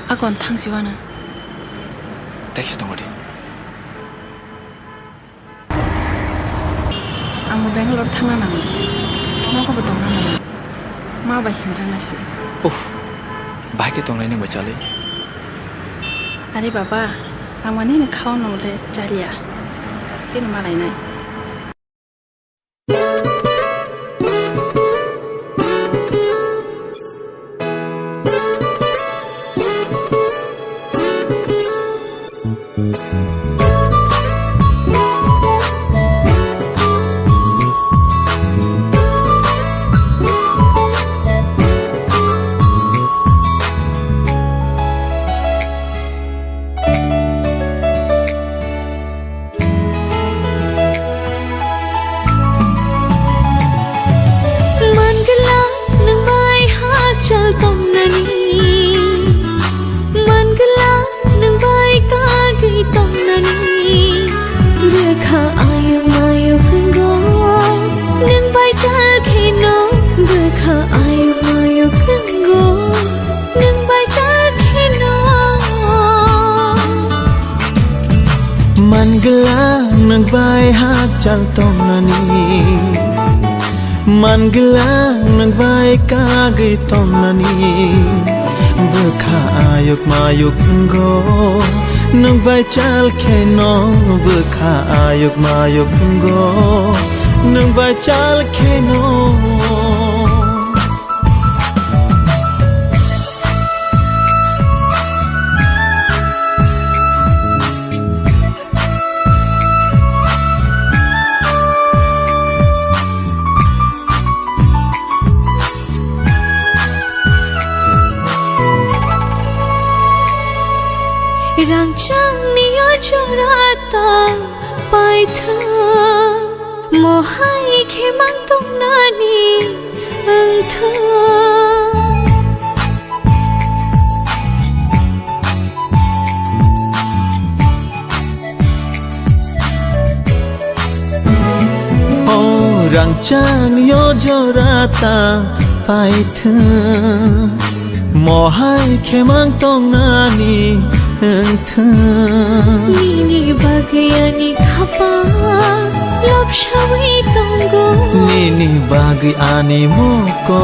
Agon thangsiwana. Dekhi tongodi. Angmo Bangalore thangna nang. Moko betongna nang. Ma ba hinjang nasi. Uff, bahai ke tonglai ning bachale. Are baba, angmani ne khao nole jalia. Tin malai nai. Man gelang nang bai hak chal tong nani Man gelang nang bai ka gai tong nani Bekha ayuk mayuk go nang bai chal khe no Bekha ayuk mayuk go nang bai chal khe no Rang chang niyo chorata pai tha mohai khe mang tong nani ang tha Oh rang chang niyo chorata pai tha mohai khe mang tong nani Nini bagayani khapa lop shawi tongo Nini bagayani moko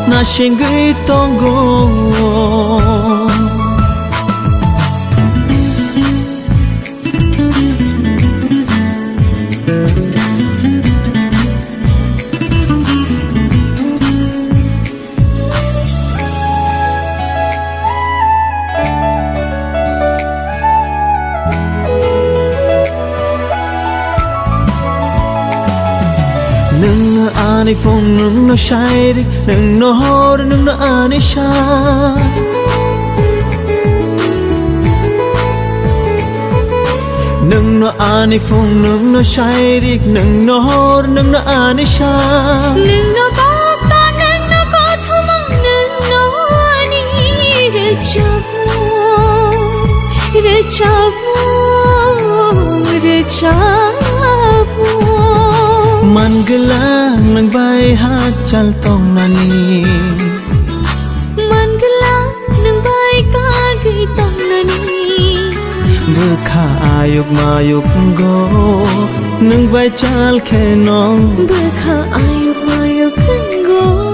na shingi tongo Nung ani phong nung no shairi nung no hor nung no ani sha Nung no ani phong nung no shairi nung no hor nung no ani sha Nung no bata nung no kothumang nung no ani rechabu Man gelang nang bai hak chal tong nani Man gelang nang bai ka gai tong nani Bekha ayuk mayuk go nang bai chal khe no Bekha ayuk mayuk go